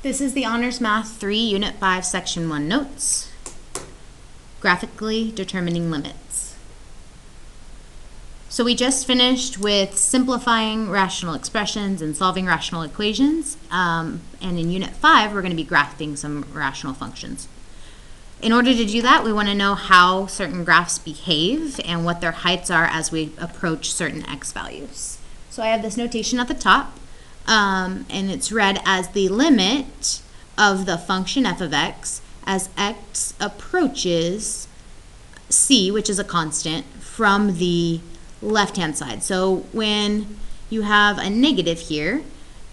This is the Honors Math 3, Unit 5, Section 1 notes. Graphically determining limits. So we just finished with simplifying rational expressions and solving rational equations. And in Unit 5, we're going to be graphing some rational functions. In order to do that, we want to know how certain graphs behave and what their heights are as we approach certain x values. So I have this notation at the top. And it's read as the limit of the function f of x as x approaches c, which is a constant, from the left-hand side. So when you have a negative here,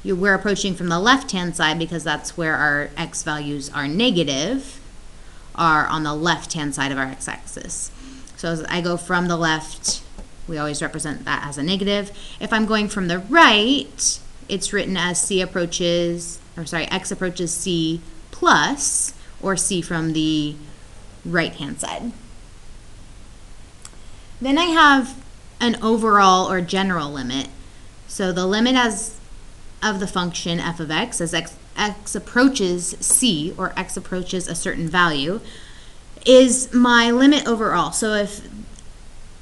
we're approaching from the left-hand side because that's where our x values are negative, are on the left-hand side of our x-axis. So as I go from the left, we always represent that as a negative. If I'm going from the right, it's written as x approaches c plus, or c from the right-hand side. Then I have an overall or general limit. So the limit of the function f of x as x approaches c, or x approaches a certain value, is my limit overall. So if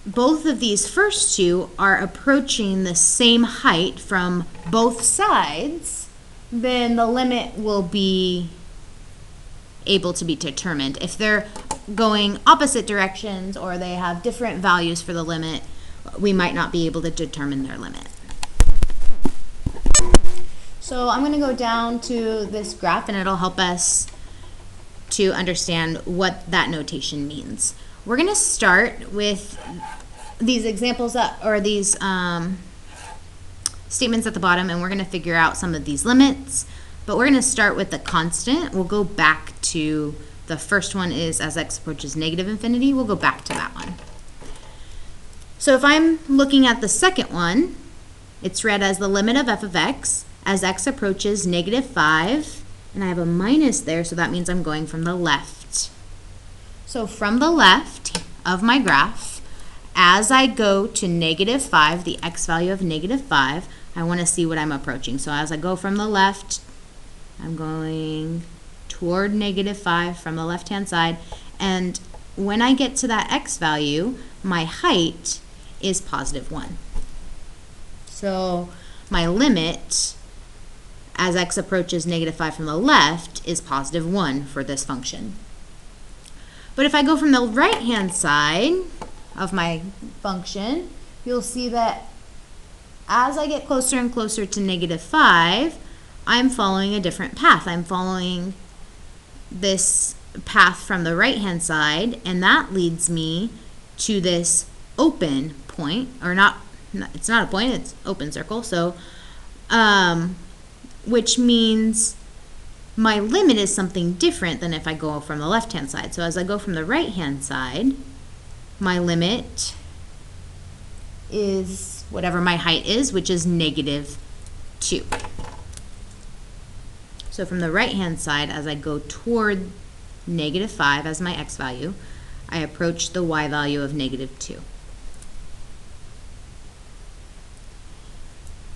both of these first two are approaching the same height from both sides, then the limit will be able to be determined. If they're going opposite directions or they have different values for the limit, we might not be able to determine their limit. So I'm going to go down to this graph and it'll help us to understand what that notation means. We're going to start with these examples or these statements at the bottom, and we're going to figure out some of these limits. But we're going to start with the constant. We'll go back to the first one is as x approaches negative infinity. We'll go back to that one. So if I'm looking at the second one, it's read as the limit of f of x as x approaches negative 5. And I have a minus there, so that means I'm going from the left. So from the left of my graph, as I go to negative 5, the x value of negative 5, I want to see what I'm approaching. So as I go from the left, I'm going toward negative 5 from the left-hand side. And when I get to that x value, my height is positive 1. So my limit as x approaches negative 5 from the left is positive 1 for this function. But if I go from the right-hand side of my function, you'll see that as I get closer and closer to negative 5, I'm following a different path. I'm following this path from the right-hand side, and that leads me to this open point, or it's not a point, it's open circle. So, which means my limit is something different than if I go from the left-hand side. So as I go from the right-hand side, my limit is whatever my height is, which is negative 2. So from the right-hand side, as I go toward negative 5 as my x value, I approach the y value of negative 2.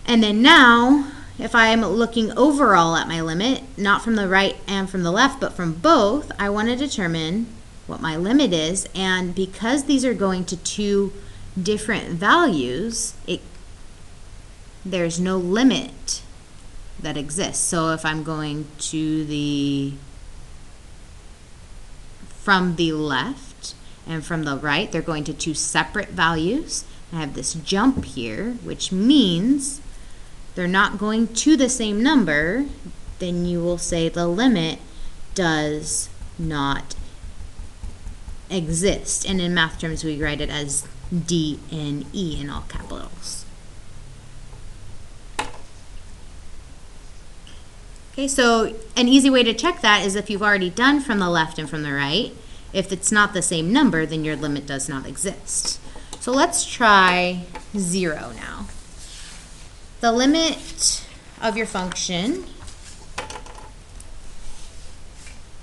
And then now, if I'm looking overall at my limit, not from the right and from the left, but from both, I want to determine what my limit is. And because these are going to two different values, there's no limit that exists. So if I'm going to from the left and from the right, they're going to two separate values. I have this jump here, which means they're not going to the same number, then you will say the limit does not exist. And in math terms, we write it as D and E in all capitals. Okay, so an easy way to check that is if you've already done from the left and from the right. If it's not the same number, then your limit does not exist. So let's try 0 now. The limit of your function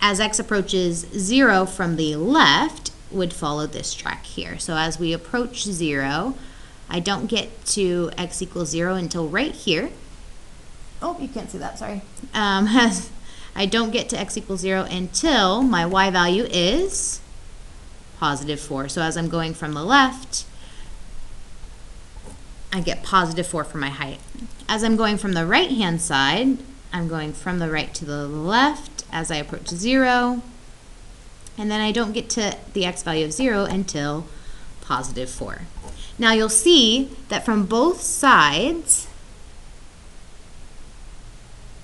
as x approaches 0 from the left would follow this track here. So as we approach 0, I don't get to x equals 0 until right here. Oh, you can't see that, sorry. I don't get to x equals 0 until my y value is positive 4. So as I'm going from the left, I get positive 4 for my height. As I'm going from the right-hand side, I'm going from the right to the left as I approach 0. And then I don't get to the x value of 0 until positive 4. Now you'll see that from both sides,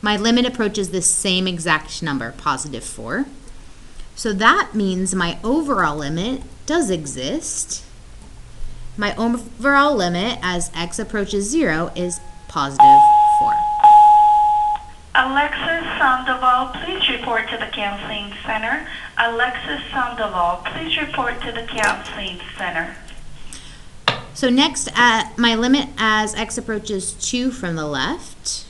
my limit approaches the same exact number, positive 4. So that means my overall limit does exist. My overall limit as x approaches 0 is positive 4. Alexis Sandoval, please report to the counseling center. Alexis Sandoval, please report to the counseling center. So next, my limit as x approaches 2 from the left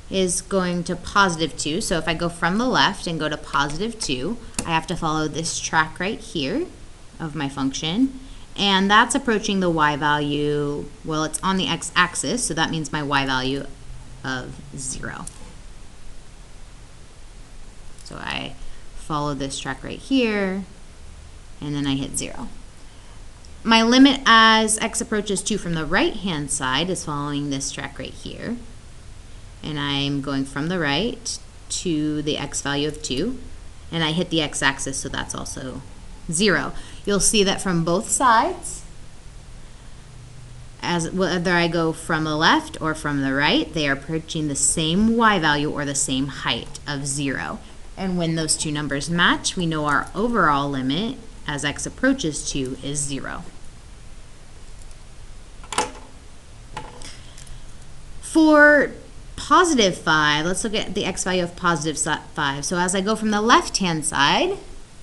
is going to positive 2. So if I go from the left and go to positive 2, I have to follow this track right here of my function. And that's approaching the y value, well, it's on the x-axis, so that means my y value of 0. So I follow this track right here, and then I hit 0. My limit as x approaches 2 from the right-hand side is following this track right here. And I'm going from the right to the x value of 2. And I hit the x-axis, so that's also 0. You'll see that from both sides, as whether I go from the left or from the right, they are approaching the same y value or the same height of 0. And when those two numbers match, we know our overall limit as x approaches 2 is 0. For positive 5, let's look at the x value of positive 5. So as I go from the left-hand side,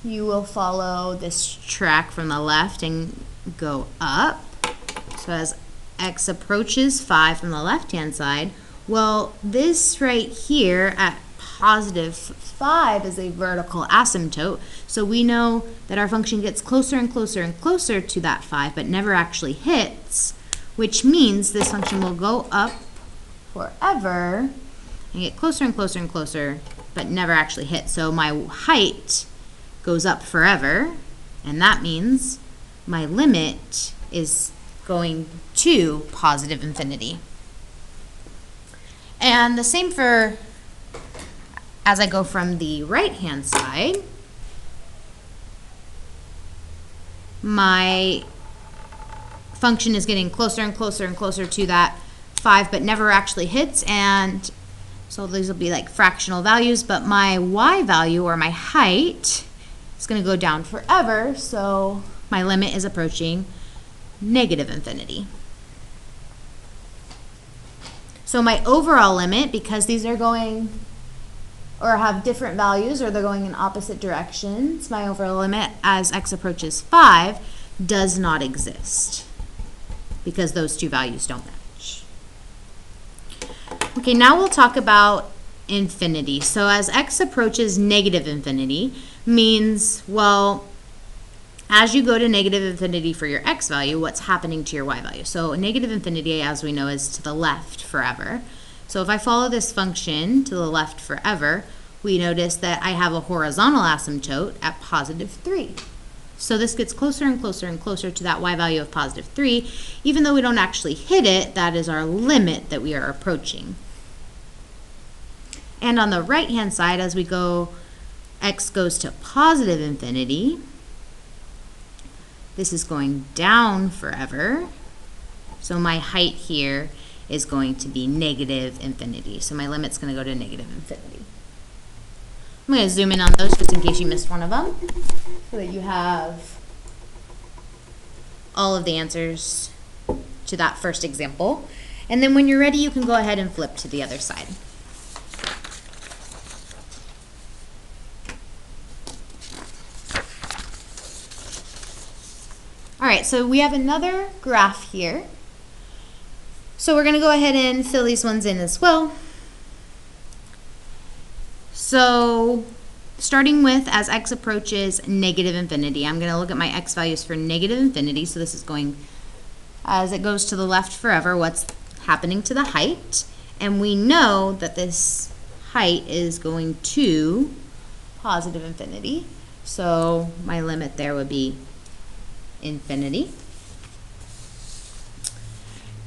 you will follow this track from the left and go up. So as x approaches 5 from the left-hand side, well, this right here at positive 5 is a vertical asymptote. So we know that our function gets closer and closer and closer to that 5, but never actually hits, which means this function will go up forever and get closer and closer and closer, but never actually hit. So my height goes up forever, and that means my limit is going to positive infinity. And the same for as I go from the right-hand side, my function is getting closer and closer and closer to that 5, but never actually hits, and so these will be like fractional values, but my y value, or my height, is going to go down forever, so my limit is approaching negative infinity. So my overall limit, because these are going or have different values, or they're going in opposite directions, my overall limit as x approaches 5 does not exist because those two values don't match. Okay, now we'll talk about infinity. So as x approaches negative infinity means, well, as you go to negative infinity for your x value, what's happening to your y value? So negative infinity, as we know, is to the left forever. So if I follow this function to the left forever, we notice that I have a horizontal asymptote at positive 3. So this gets closer and closer and closer to that y value of positive 3. Even though we don't actually hit it, that is our limit that we are approaching. And on the right-hand side, as we go, x goes to positive infinity, this is going down forever. So my height here is going to be negative infinity. So my limit's going to go to negative infinity. I'm going to zoom in on those just in case you missed one of them, so that you have all of the answers to that first example. And then when you're ready, you can go ahead and flip to the other side. All right, so we have another graph here. So we're going to go ahead and fill these ones in as well. So starting with as x approaches negative infinity, I'm going to look at my x values for negative infinity. So this is going, as it goes to the left forever, what's happening to the height. And we know that this height is going to positive infinity. So my limit there would be infinity.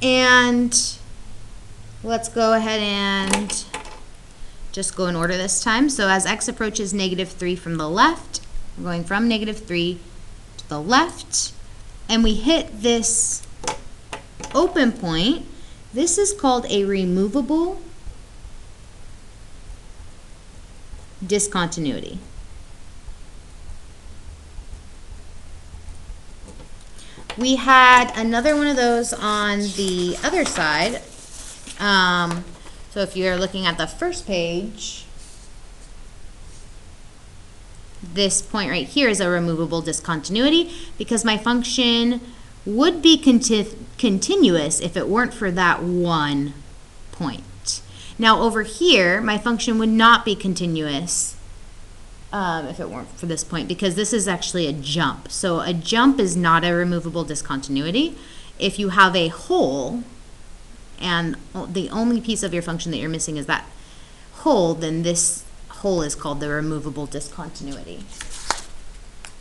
And let's go ahead and just go in order this time. So as x approaches -3 from the left, we're going from -3 to the left, and we hit this open point. This is called a removable discontinuity. We had another one of those on the other side. So if you're looking at the first page, this point right here is a removable discontinuity because my function would be continuous if it weren't for that one point. Now over here, my function would not be continuous if it weren't for this point, because this is actually a jump. So a jump is not a removable discontinuity. If you have a hole and the only piece of your function that you're missing is that hole, then this hole is called the removable discontinuity.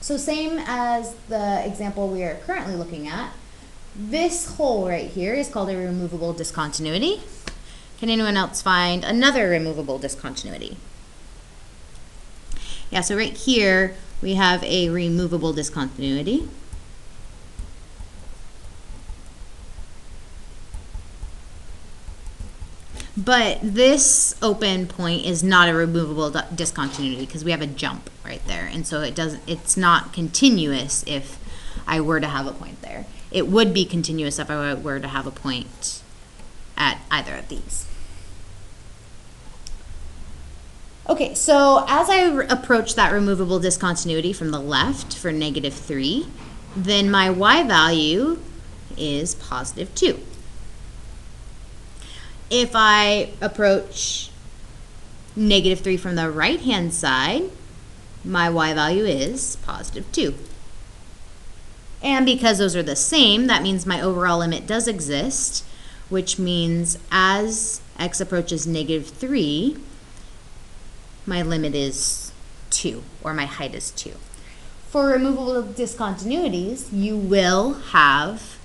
So same as the example we are currently looking at, this hole right here is called a removable discontinuity. Can anyone else find another removable discontinuity? Yeah, so right here we have a removable discontinuity. But this open point is not a removable discontinuity because we have a jump right there, and so it's not continuous if I were to have a point there. It would be continuous if I were to have a point at either of these. Okay, so as I approach that removable discontinuity from the left for -3, then my y value is +2. If I approach -3 from the right-hand side, my y value is +2. And because those are the same, that means my overall limit does exist, which means as x approaches -3, my limit is 2, or my height is 2. For removable discontinuities, you will have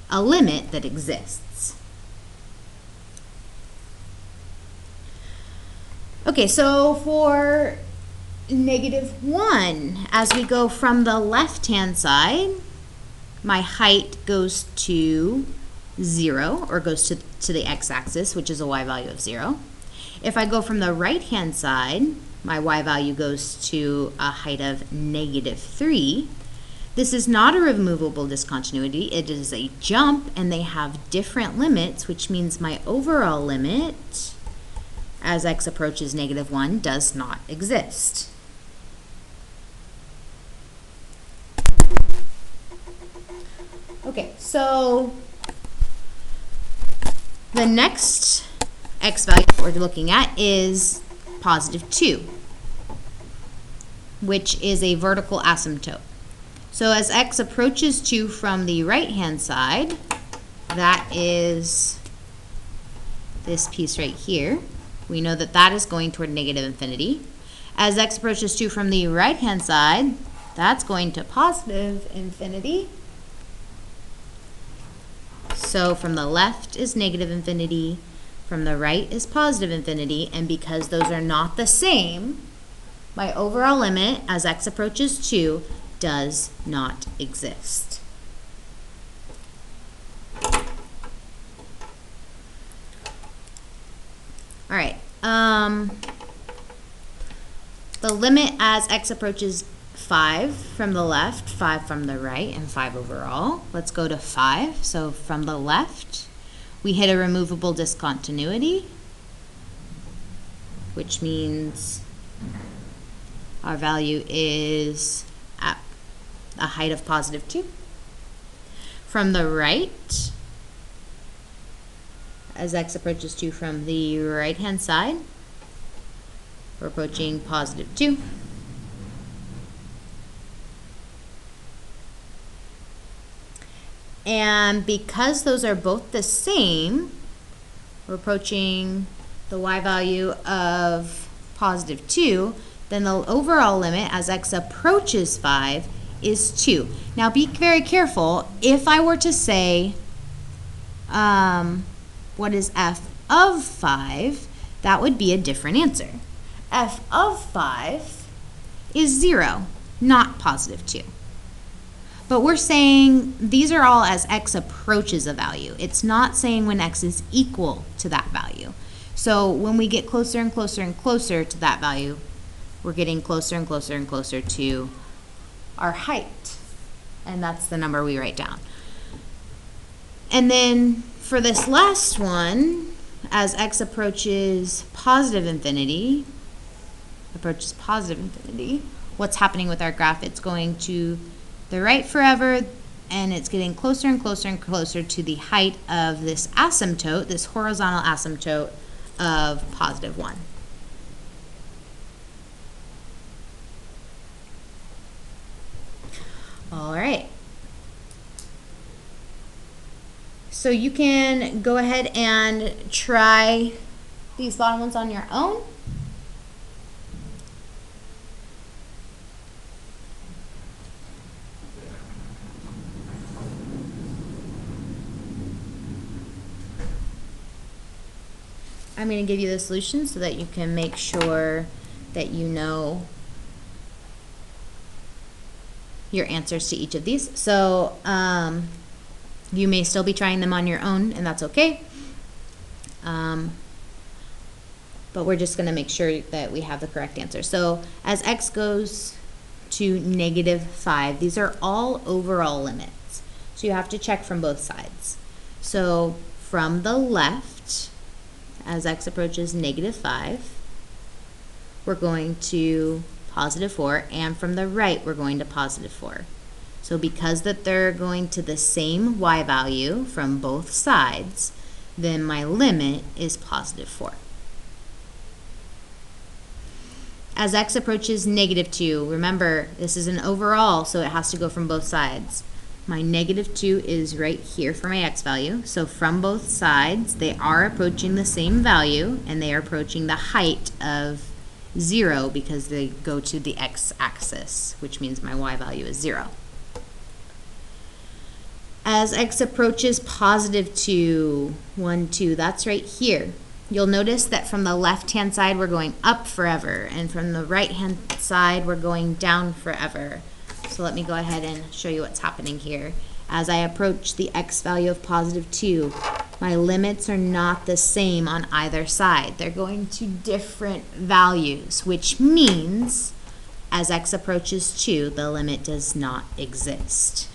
a limit that exists. Okay, so for -1, as we go from the left-hand side, my height goes to 0, or goes to the x-axis, which is a y value of 0. If I go from the right-hand side, my y value goes to a height of -3. This is not a removable discontinuity. It is a jump, and they have different limits, which means my overall limit as x approaches -1 does not exist. Okay, so the next x value that we're looking at is +2, which is a vertical asymptote. So as x approaches 2 from the right-hand side, that is this piece right here. We know that that is going toward -infinity. As x approaches 2 from the right-hand side, that's going to +infinity. So from the left is -infinity, from the right is +infinity, and because those are not the same, my overall limit as x approaches 2 does not exist. All right, the limit as x approaches 5 from the left, 5 from the right, and 5 overall. Let's go to 5. So from the left, we hit a removable discontinuity, which means our value is at a height of +2. From the right, as x approaches 2 from the right-hand side, we're approaching +2. And because those are both the same, we're approaching the y value of positive 2, then the overall limit as x approaches 5 is 2. Now be very careful. If I were to say, what is f of 5, that would be a different answer. F of 5 is 0, not positive 2. But we're saying these are all as x approaches a value. It's not saying when x is equal to that value. So when we get closer and closer and closer to that value, we're getting closer and closer and closer to our height. And that's the number we write down. And then for this last one, as x approaches positive infinity, what's happening with our graph? It's going to the right forever, and it's getting closer and closer and closer to the height of this asymptote, this horizontal asymptote of positive 1. All right. So you can go ahead and try these bottom ones on your own. I'm going to give you the solution so that you can make sure that you know your answers to each of these. So you may still be trying them on your own, and that's okay. But we're just going to make sure that we have the correct answer. So as x goes to -5, these are all overall limits. So you have to check from both sides. So from the left, as x approaches -5, we're going to +4, and from the right, we're going to +4. So because that they're going to the same y value from both sides, then my limit is +4. As x approaches -2, remember, this is an overall, so it has to go from both sides. My -2 is right here for my x value. So from both sides, they are approaching the same value, and they are approaching the height of 0 because they go to the x-axis, which means my y value is 0. As x approaches +2, 1, 2, that's right here. You'll notice that from the left-hand side, we're going up forever, and from the right-hand side, we're going down forever. So let me go ahead and show you what's happening here. As I approach the x value of +2, my limits are not the same on either side. They're going to different values, which means as x approaches 2, the limit does not exist.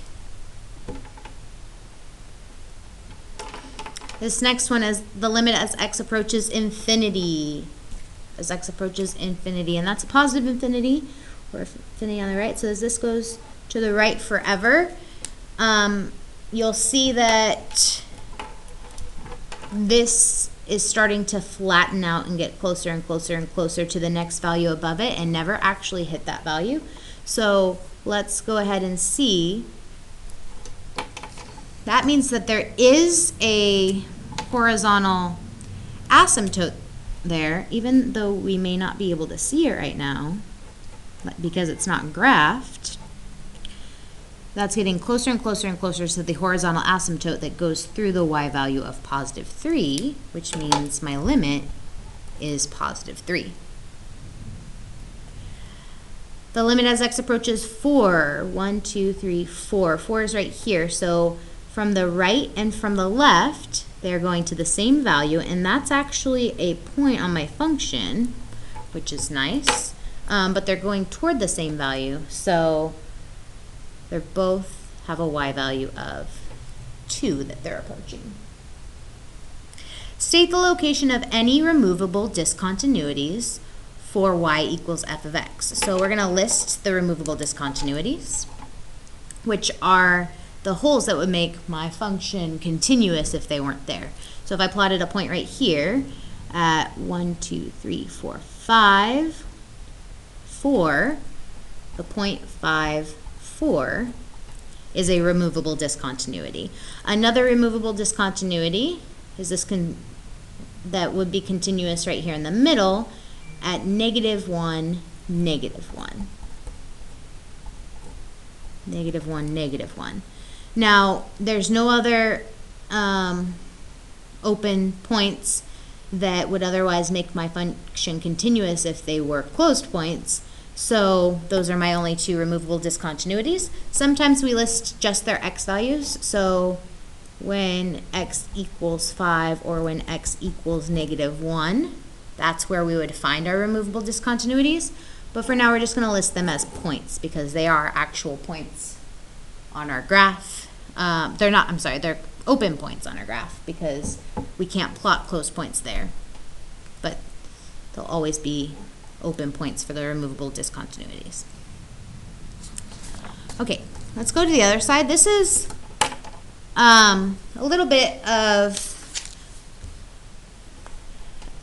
This next one is the limit as x approaches infinity. As x approaches infinity, and that's a positive infinity, or infinity on the right. So as this goes to the right forever, you'll see that this is starting to flatten out and get closer and closer and closer to the next value above it and never actually hit that value. So let's go ahead and see. That means that there is a horizontal asymptote there, even though we may not be able to see it right now because it's not graphed. That's getting closer and closer and closer to the horizontal asymptote that goes through the y value of +3, which means my limit is +3. The limit as x approaches 4, 1, 2, 3, 4. 4 is right here. So from the right and from the left, they're going to the same value, and that's actually a point on my function, which is nice, but they're going toward the same value. So they both have a y value of 2 that they're approaching. State the location of any removable discontinuities for y equals f of x. So we're going to list the removable discontinuities, which are the holes that would make my function continuous if they weren't there. So if I plotted a point right here at 1, 2, 3, 4, 5, 4, the point 5, 4 is a removable discontinuity. Another removable discontinuity is this that would be continuous right here in the middle at -1, -1. -1, -1. Now, there's no other open points that would otherwise make my function continuous if they were closed points. So those are my only two removable discontinuities. Sometimes we list just their x values. So when x equals 5 or when x equals -1, that's where we would find our removable discontinuities. But for now, we're just going to list them as points because they are actual points on our graph. They're open points on our graph because we can't plot closed points there. But they'll always be open points for the removable discontinuities. Okay, let's go to the other side. This is a little bit of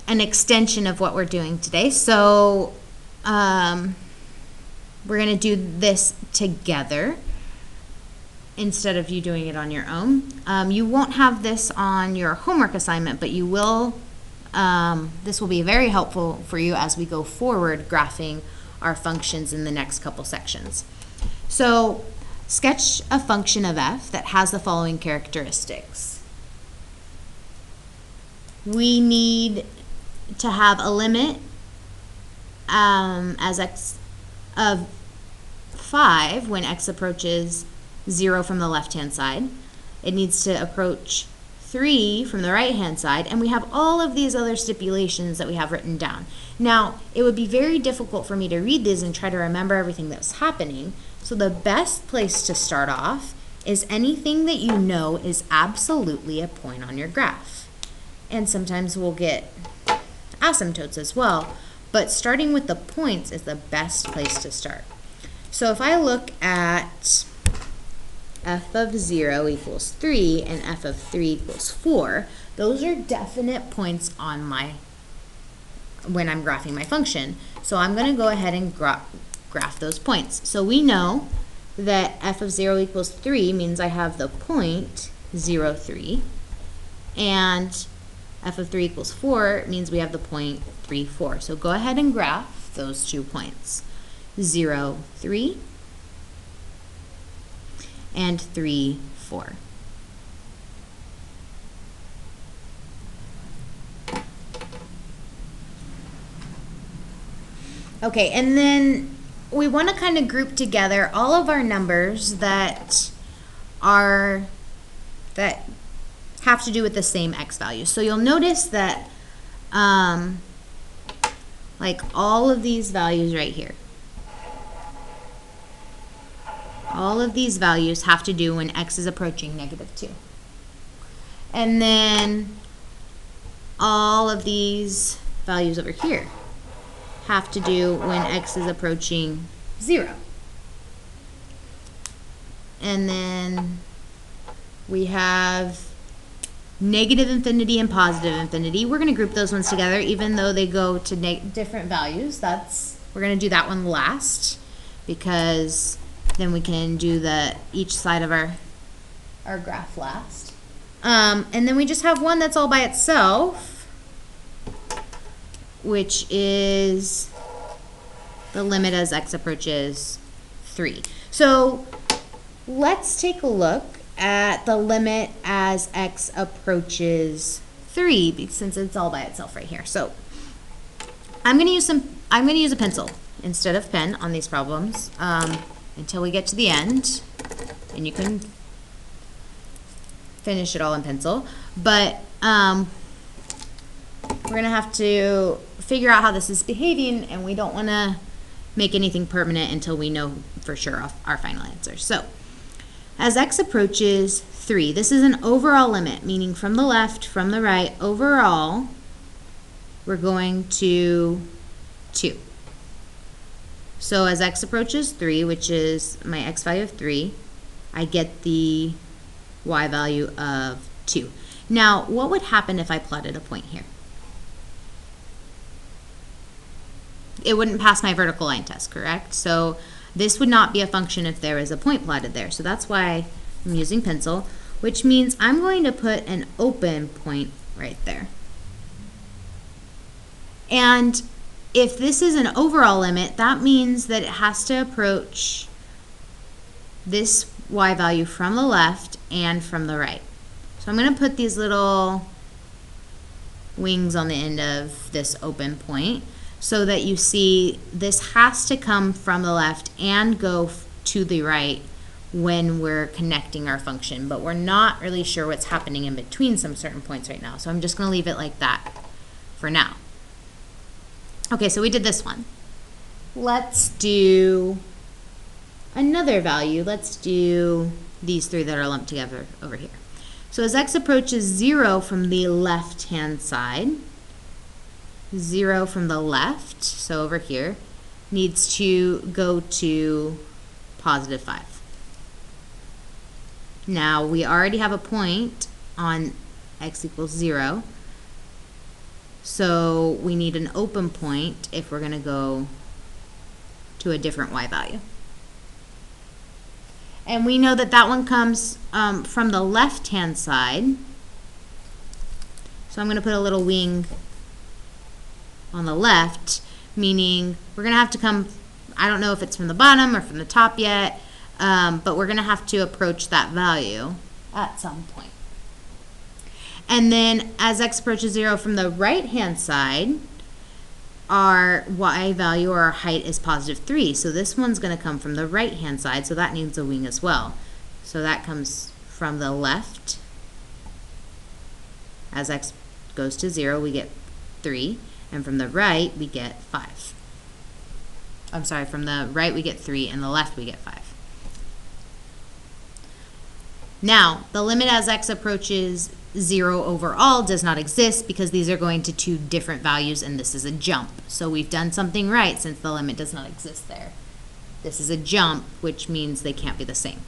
an extension of what we're doing today. So we're going to do this together instead of you doing it on your own. You won't have this on your homework assignment, but you will. This will be very helpful for you as we go forward graphing our functions in the next couple sections. So sketch a function of f that has the following characteristics. We need to have a limit as x of 5 when x approaches 0 from the left-hand side. It needs to approach 3 from the right-hand side, and we have all of these other stipulations that we have written down. Now, it would be very difficult for me to read these and try to remember everything that's happening, so the best place to start off is anything that you know is absolutely a point on your graph. And sometimes we'll get asymptotes as well, but starting with the points is the best place to start. So if I look at f of 0 equals 3 and f of 3 equals 4, those are definite points on when I'm graphing my function. So I'm going to go ahead and graph those points. So we know that f of 0 equals 3 means I have the point 0, 3, and f of 3 equals 4 means we have the point 3, 4. So go ahead and graph those 2 points, 0, 3, and 3, 4. Okay, and then we want to kind of group together all of our numbers that have to do with the same x value. So you'll notice that like all of these values right here, all of these values have to do when x is approaching -2. And then all of these values over here have to do when x is approaching 0. And then we have negative infinity and positive infinity. We're going to group those ones together even though they go to different values. We're going to do that one last because then we can do each side of our graph last. And then we just have one that's all by itself, which is the limit as x approaches 3. So let's take a look at the limit as x approaches 3 since it's all by itself right here. So I'm going to use a pencil instead of pen on these problems until we get to the end, and you can finish it all in pencil. But we're going to have to figure out how this is behaving, and we don't want to make anything permanent until we know for sure our final answer. So as x approaches 3, this is an overall limit, meaning from the left, from the right, overall, we're going to 2. So as x approaches 3, which is my x value of 3, I get the y value of 2. Now, what would happen if I plotted a point here? It wouldn't pass my vertical line test, correct? So this would not be a function if there is a point plotted there. So that's why I'm using pencil, which means I'm going to put an open point right there. And if this is an overall limit, that means that it has to approach this y value from the left and from the right. So I'm going to put these little wings on the end of this open point so that you see this has to come from the left and go to the right when we're connecting our function, but we're not really sure what's happening in between some certain points right now. So I'm just going to leave it like that for now. Okay, so we did this one. Let's do another value. Let's do these three that are lumped together over here. So as x approaches 0 from the left-hand side, 0 from the left, so over here, needs to go to positive 5. Now, we already have a point on x equals 0, so we need an open point if we're going to go to a different y value. And we know that that one comes from the left-hand side, so I'm going to put a little wing on the left, meaning we're going to have to come, I don't know if it's from the bottom or from the top yet, but we're going to have to approach that value at some point. And then as x approaches 0 from the right-hand side, our y value or our height is positive 3. So this one's going to come from the right-hand side, so that needs a wing as well. So that comes from the left. As x goes to 0, we get 3. And from the right, we get 5. I'm sorry, from the right we get 3, and the left we get 5. Now, the limit as x approaches 0 overall does not exist because these are going to two different values and this is a jump. So we've done something right since the limit does not exist there. This is a jump, which means they can't be the same.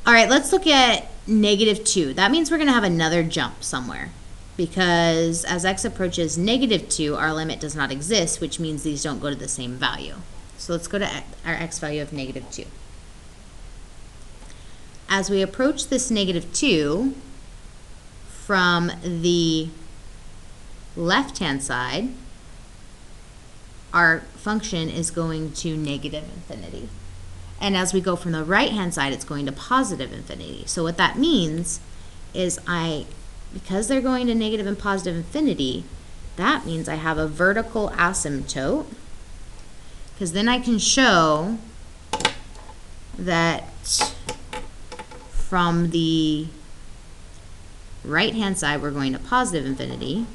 All right, let's look at -2. That means we're going to have another jump somewhere because as x approaches -2, our limit does not exist, which means these don't go to the same value. So let's go to our x value of -2. As we approach this -2 from the left-hand side, our function is going to -infinity. And as we go from the right-hand side, it's going to positive infinity. So what that means is because they're going to negative and positive infinity, that means I have a vertical asymptote, because then I can show that from the right-hand side, we're going to positive infinity,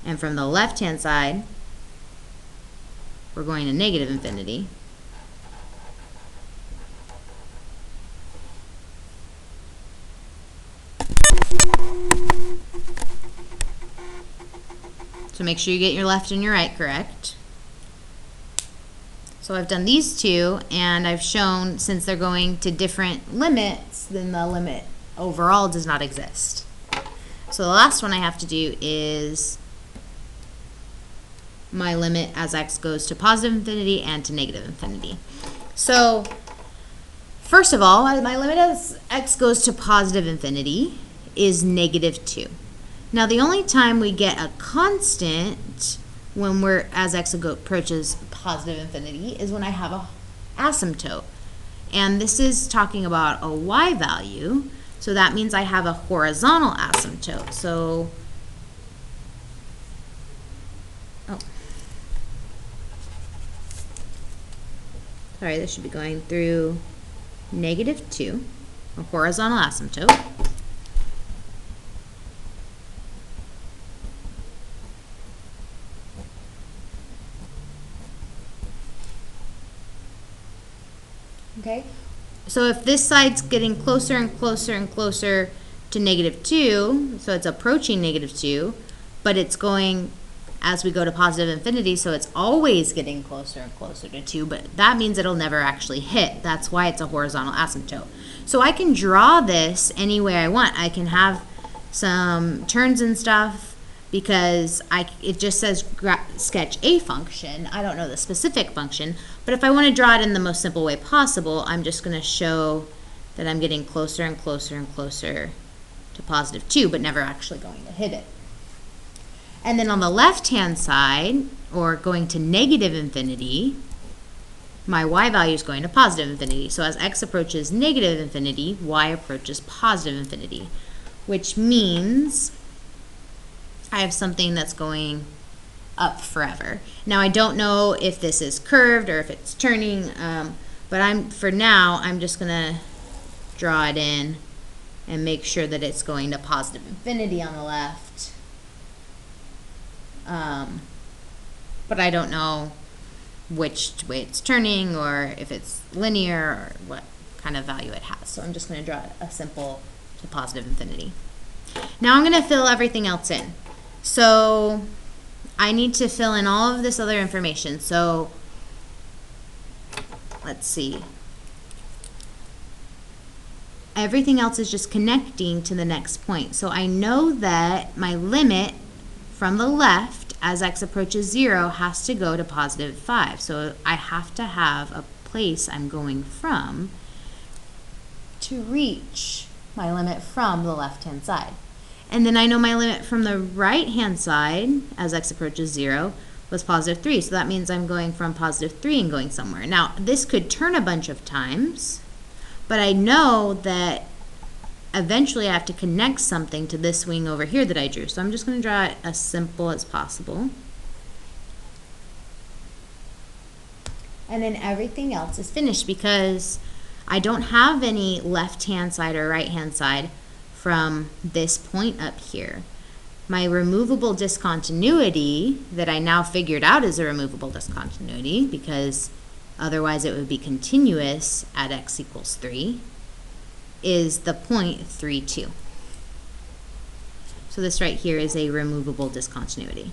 and from the left-hand side, we're going to negative infinity. So make sure you get your left and your right correct. So I've done these two, and I've shown since they're going to different limits, then the limit overall does not exist. So the last one I have to do is my limit as x goes to positive infinity and to negative infinity. So first of all, my limit as x goes to positive infinity is -2. Now the only time we get a constant when we're as x approaches positive infinity is when I have a asymptote. And this is talking about a y value, so that means I have a horizontal asymptote. So, sorry, this should be going through -2, a horizontal asymptote. Okay, so if this side's getting closer and closer and closer to -2, so it's approaching -2, but it's going as we go to positive infinity, so it's always getting closer and closer to 2, but that means it'll never actually hit. That's why it's a horizontal asymptote. So I can draw this any way I want. I can have some turns and stuff because it just says sketch a function. I don't know the specific function, but if I want to draw it in the most simple way possible, I'm just going to show that I'm getting closer and closer and closer to +2, but never actually going to hit it. And then on the left-hand side, or going to negative infinity, my y value is going to positive infinity. So as x approaches negative infinity, y approaches positive infinity, which means I have something that's going up forever. Now I don't know if this is curved or if it's turning, but for now I'm just gonna draw it in and make sure that it's going to positive infinity on the left. But I don't know which way it's turning or if it's linear or what kind of value it has. So I'm just going to draw a simple to positive infinity. Now I'm going to fill everything else in. So I need to fill in all of this other information. So let's see. Everything else is just connecting to the next point. So I know that my limit from the left as x approaches 0 has to go to positive 5. So I have to have a place I'm going from to reach my limit from the left-hand side. And then I know my limit from the right-hand side as x approaches 0 was positive 3. So that means I'm going from positive 3 and going somewhere. Now, this could turn a bunch of times, but I know that eventually I have to connect something to this wing over here that I drew. So I'm just going to draw it as simple as possible. And then everything else is finished because I don't have any left-hand side or right-hand side from this point up here. My removable discontinuity that I now figured out is a removable discontinuity because otherwise it would be continuous at x equals 3, is the point 3, 2. So this right here is a removable discontinuity.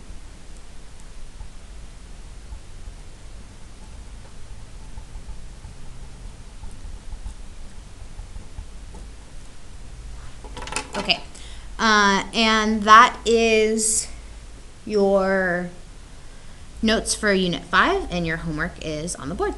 Okay, and that is your notes for Unit 5, and your homework is on the board.